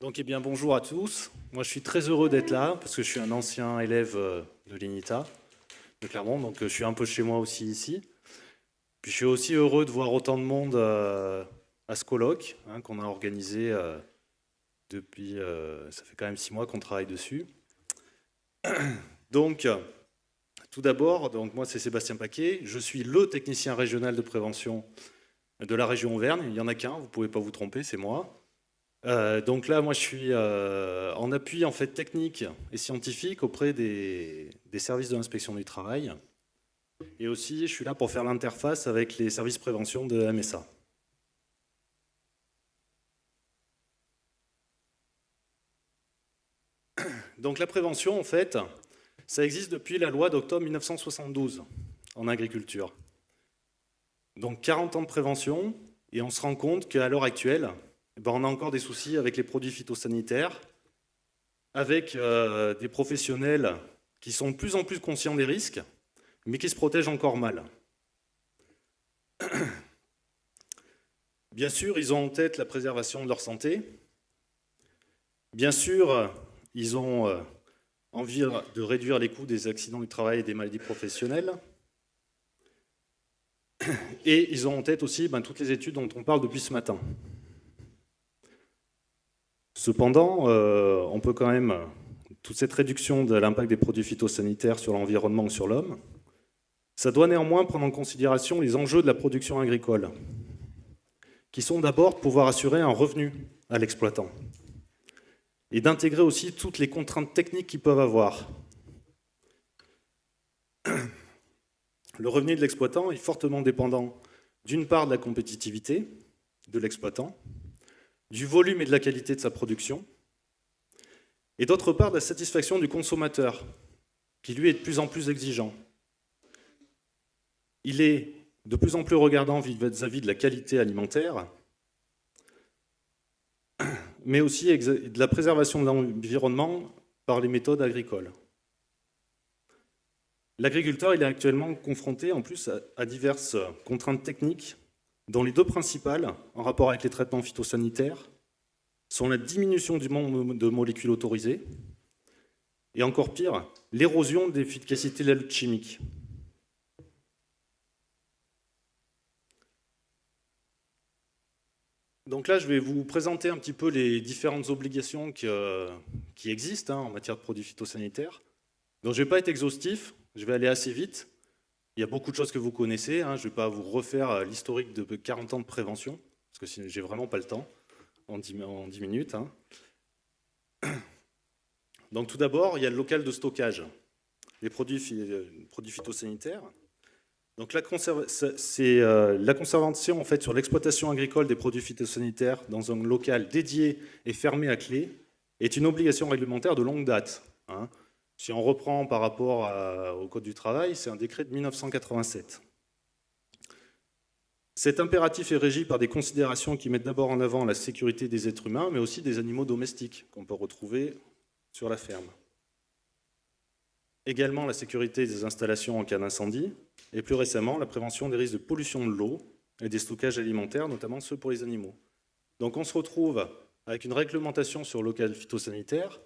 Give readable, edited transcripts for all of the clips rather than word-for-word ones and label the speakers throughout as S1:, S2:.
S1: Donc, bonjour à tous. Moi, je suis très heureux d'être là parce que je suis un ancien élève de l'INITA de Clermont, donc je suis un peu chez moi aussi ici. Puis, je suis aussi heureux de voir autant de monde à ce colloque qu'on a organisé depuis. Ça fait quand même 6 mois qu'on travaille dessus. Donc, tout d'abord, moi, c'est Sébastien Paquet. Je suis le technicien régional de prévention de la région Auvergne. Il n'y en a qu'un, vous ne pouvez pas vous tromper, c'est moi. Donc là, moi, je suis en appui en fait technique et scientifique auprès des services de l'inspection du travail. Et aussi, je suis là pour faire l'interface avec les services prévention de MSA. Donc la prévention, en fait, ça existe depuis la loi d'octobre 1972 en agriculture. Donc 40 ans de prévention, et on se rend compte qu'à l'heure actuelle, on a encore des soucis avec les produits phytosanitaires, avec des professionnels qui sont de plus en plus conscients des risques, mais qui se protègent encore mal. Bien sûr, ils ont en tête la préservation de leur santé. Bien sûr, ils ont envie de réduire les coûts des accidents du travail et des maladies professionnelles. Et ils ont en tête aussi toutes les études dont on parle depuis ce matin. Cependant, on peut quand même, toute cette réduction de l'impact des produits phytosanitaires sur l'environnement ou sur l'homme, ça doit néanmoins prendre en considération les enjeux de la production agricole, qui sont d'abord de pouvoir assurer un revenu à l'exploitant, et d'intégrer aussi toutes les contraintes techniques qu'ils peuvent avoir. Le revenu de l'exploitant est fortement dépendant d'une part de la compétitivité de l'exploitant, du volume et de la qualité de sa production, et d'autre part de la satisfaction du consommateur, qui lui est de plus en plus exigeant. Il est de plus en plus regardant vis-à-vis de la qualité alimentaire, mais aussi de la préservation de l'environnement par les méthodes agricoles. L'agriculteur est actuellement confronté en plus à diverses contraintes techniques, dont les deux principales, en rapport avec les traitements phytosanitaires, sont la diminution du nombre de molécules autorisées et encore pire, l'érosion de l'efficacité de la lutte chimique. Donc là, je vais vous présenter un petit peu les différentes obligations qui existent en matière de produits phytosanitaires. Donc je ne vais pas être exhaustif, je vais aller assez vite. Il y a beaucoup de choses que vous connaissez, je ne vais pas vous refaire l'historique de 40 ans de prévention, parce que j'ai vraiment pas le temps en 10 minutes. Donc tout d'abord, il y a le local de stockage, les produits phytosanitaires. Donc la conservation en fait, sur l'exploitation agricole des produits phytosanitaires dans un local dédié et fermé à clé est une obligation réglementaire de longue date. Si on reprend par rapport au Code du travail, c'est un décret de 1987. Cet impératif est régi par des considérations qui mettent d'abord en avant la sécurité des êtres humains, mais aussi des animaux domestiques qu'on peut retrouver sur la ferme. Également la sécurité des installations en cas d'incendie, et plus récemment la prévention des risques de pollution de l'eau et des stockages alimentaires, notamment ceux pour les animaux. Donc on se retrouve avec une réglementation sur le local phytosanitaire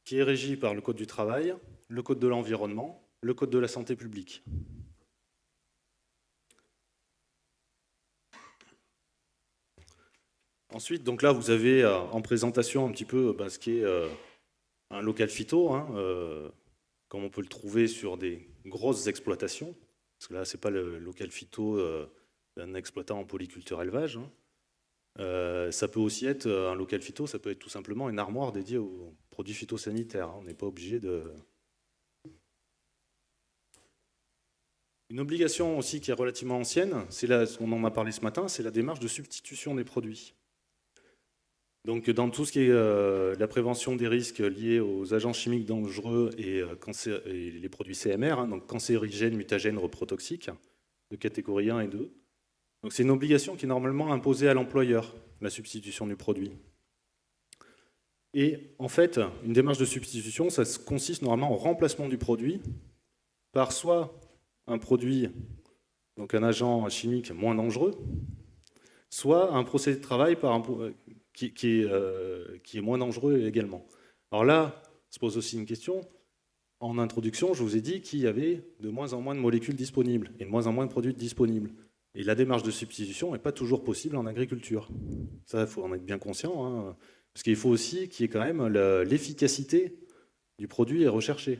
S1: qui est régie par le Code du travail, le Code de l'environnement, le Code de la santé publique. Ensuite, donc là, vous avez en présentation un petit peu ce qu'est un local phyto, comme on peut le trouver sur des grosses exploitations. Parce que là, ce n'est pas le local phyto d'un exploitant en polyculture élevage. Ça peut aussi être un local phyto, ça peut être tout simplement une armoire dédiée aux produits phytosanitaires. On n'est pas obligé de... Une obligation aussi qui est relativement ancienne, on en a parlé ce matin, c'est la démarche de substitution des produits. Donc dans tout ce qui est la prévention des risques liés aux agents chimiques dangereux et les produits CMR, donc cancérigènes, mutagènes, reprotoxiques, de catégorie 1 et 2. Donc c'est une obligation qui est normalement imposée à l'employeur, la substitution du produit. Et en fait, une démarche de substitution, ça consiste normalement au remplacement du produit par soit un produit, donc un agent chimique moins dangereux, soit un procédé de travail qui est moins dangereux également. Alors là, se pose aussi une question. En introduction, je vous ai dit qu'il y avait de moins en moins de molécules disponibles et de moins en moins de produits disponibles. Et la démarche de substitution n'est pas toujours possible en agriculture. Ça, il faut en être bien conscient, hein, parce qu'il faut aussi qu'il y ait quand même l'efficacité du produit est recherchée.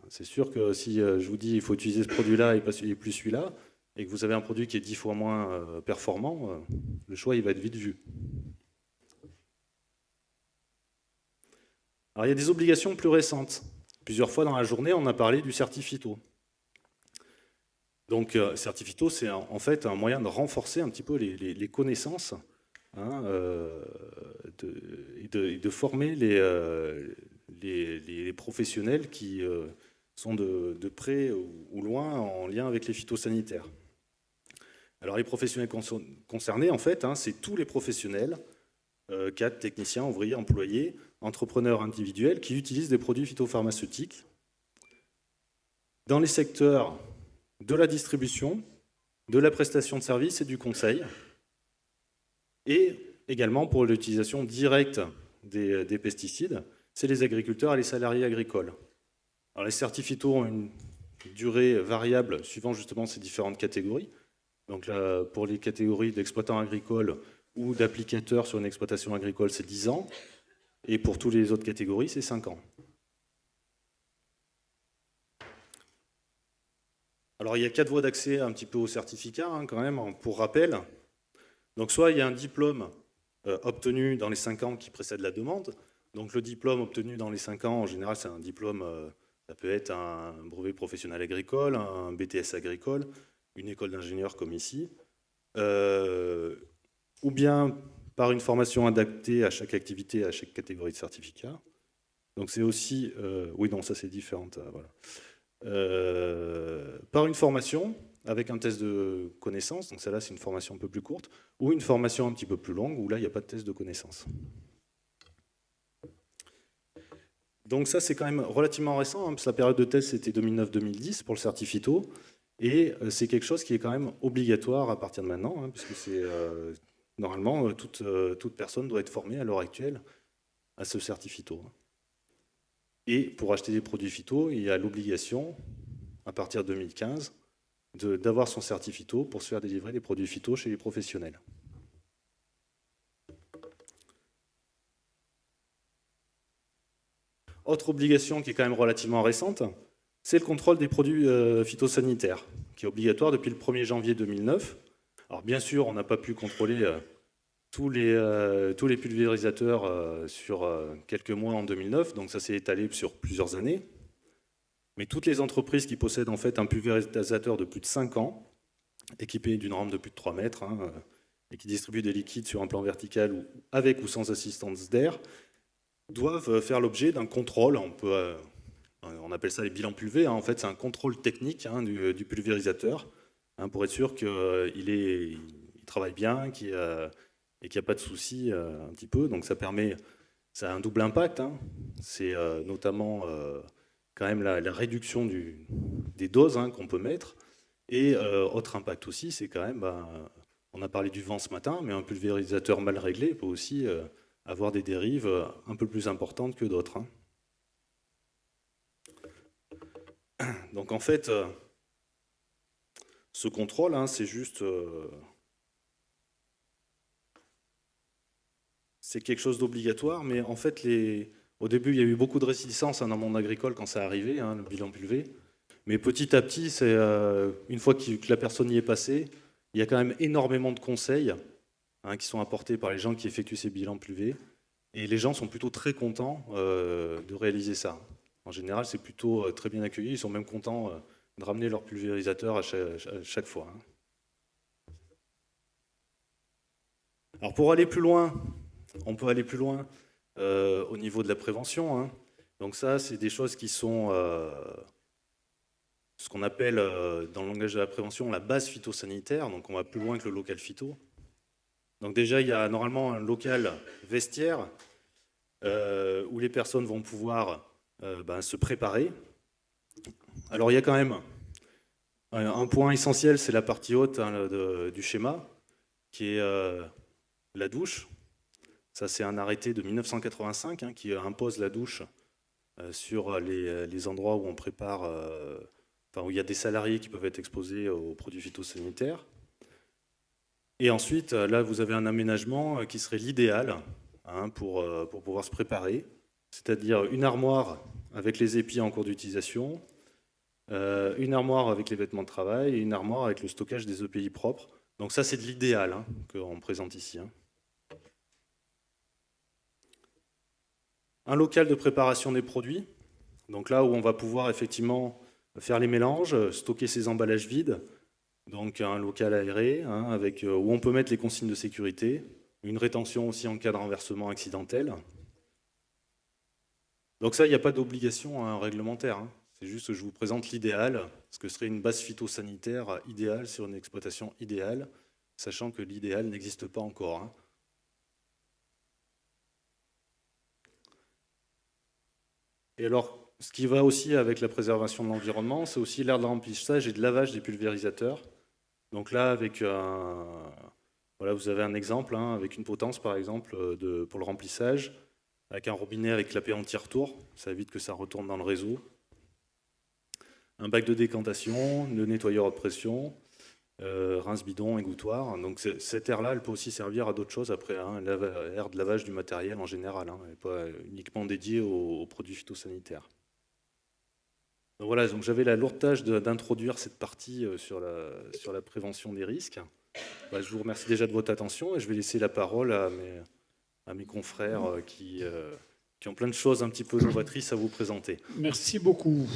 S1: C'est sûr que si je vous dis il faut utiliser ce produit-là et plus celui-là, et que vous avez un produit qui est 10 fois moins performant, le choix il va être vite vu. Alors il y a des obligations plus récentes. Plusieurs fois dans la journée, on a parlé du certifito. Donc certifito, c'est en fait un moyen de renforcer un petit peu les connaissances, hein, et de former les professionnels qui sont de près ou loin en lien avec les phytosanitaires. Alors les professionnels concernés, en fait, hein, c'est tous les professionnels, cadres, techniciens, ouvriers, employés, entrepreneurs individuels qui utilisent des produits phytopharmaceutiques dans les secteurs de la distribution, de la prestation de services et du conseil, et également pour l'utilisation directe des pesticides, c'est les agriculteurs et les salariés agricoles. Alors les certificats ont une durée variable suivant justement ces différentes catégories. Donc là, pour les catégories d'exploitants agricoles ou d'applicateurs sur une exploitation agricole, c'est 10 ans. Et pour toutes les autres catégories, c'est 5 ans. Alors il y a 4 voies d'accès un petit peu au certificat, hein, quand même, pour rappel. Donc soit il y a un diplôme obtenu dans les 5 ans qui précèdent la demande. Donc le diplôme obtenu dans les 5 ans, en général, c'est un diplôme, ça peut être un brevet professionnel agricole, un BTS agricole, une école d'ingénieur comme ici, ou bien par une formation adaptée à chaque activité, à chaque catégorie de certificat. Donc c'est aussi... oui, non, ça c'est différent. Voilà. Par une formation avec un test de connaissances, donc celle-là c'est une formation un peu plus courte, ou une formation un petit peu plus longue, où là il n'y a pas de test de connaissances. Donc ça c'est quand même relativement récent, hein, parce que la période de test c'était 2009-2010 pour le certifito, et c'est quelque chose qui est quand même obligatoire à partir de maintenant, hein, puisque c'est normalement toute personne doit être formée à l'heure actuelle à ce certifito. Et pour acheter des produits phyto, il y a l'obligation, à partir de 2015, d'avoir son certifito pour se faire délivrer des produits phyto chez les professionnels. Autre obligation qui est quand même relativement récente, c'est le contrôle des produits phytosanitaires, qui est obligatoire depuis le 1er janvier 2009. Alors bien sûr, on n'a pas pu contrôler tous les pulvérisateurs sur quelques mois en 2009, donc ça s'est étalé sur plusieurs années. Mais toutes les entreprises qui possèdent en fait un pulvérisateur de plus de 5 ans, équipé d'une rampe de plus de 3 mètres, hein, et qui distribuent des liquides sur un plan vertical ou avec ou sans assistance d'air, doivent faire l'objet d'un contrôle. On appelle ça les bilans pulvés. Hein. En fait, c'est un contrôle technique, hein, du pulvérisateur, hein, pour être sûr qu'il travaille bien, et qu'il n'y a pas de souci un petit peu. Donc ça a un double impact. Hein. C'est notamment quand même la réduction des doses, hein, qu'on peut mettre. Et autre impact aussi, c'est quand même, on a parlé du vent ce matin, mais un pulvérisateur mal réglé peut aussi avoir des dérives un peu plus importantes que d'autres. Hein. Donc en fait, ce contrôle, hein, c'est juste... c'est quelque chose d'obligatoire, mais en fait, au début, il y a eu beaucoup de réticence, hein, dans le monde agricole quand ça arrivait, hein, le bilan pulvé. Mais petit à petit, une fois que la personne y est passée, il y a quand même énormément de conseils, hein, qui sont apportés par les gens qui effectuent ces bilans pulvés. Et les gens sont plutôt très contents de réaliser ça. En général, c'est plutôt très bien accueilli. Ils sont même contents de ramener leur pulvérisateur à chaque fois. Hein. Alors pour aller plus loin, on peut aller plus loin au niveau de la prévention. Hein. Donc ça, c'est des choses qui sont ce qu'on appelle dans le langage de la prévention la base phytosanitaire. Donc on va plus loin que le local phyto. Donc déjà, il y a normalement un local vestiaire où les personnes vont pouvoir se préparer. Alors il y a quand même un point essentiel, c'est la partie haute, hein, du schéma, qui est la douche. Ça, c'est un arrêté de 1985 qui impose la douche sur les endroits où on prépare, enfin, où il y a des salariés qui peuvent être exposés aux produits phytosanitaires. Et ensuite, là, vous avez un aménagement qui serait l'idéal pour pouvoir se préparer, c'est-à-dire une armoire avec les épis en cours d'utilisation, une armoire avec les vêtements de travail et une armoire avec le stockage des EPI propres. Donc ça, c'est de l'idéal qu'on présente ici. Un local de préparation des produits, donc là où on va pouvoir effectivement faire les mélanges, stocker ces emballages vides, donc un local aéré avec, où on peut mettre les consignes de sécurité, une rétention aussi en cas de renversement accidentel. Donc ça, il n'y a pas d'obligation réglementaire. C'est juste que je vous présente l'idéal, ce que serait une base phytosanitaire idéale sur une exploitation idéale, sachant que l'idéal n'existe pas encore. Et alors, ce qui va aussi avec la préservation de l'environnement, c'est aussi l'air de remplissage et de lavage des pulvérisateurs. Donc là, avec voilà, vous avez un exemple, avec une potence par exemple pour le remplissage, avec un robinet avec clapet anti-retour, ça évite que ça retourne dans le réseau. Un bac de décantation, le nettoyeur haute pression, rince-bidon, égouttoir. Donc cette aire-là, elle peut aussi servir à d'autres choses après, aire de lavage du matériel en général, et pas uniquement dédiée aux produits phytosanitaires. Donc voilà, donc j'avais la lourde tâche d'introduire cette partie sur la prévention des risques. Je vous remercie déjà de votre attention et je vais laisser la parole à mes confrères qui ont plein de choses un petit peu novatrices à vous présenter.
S2: Merci beaucoup.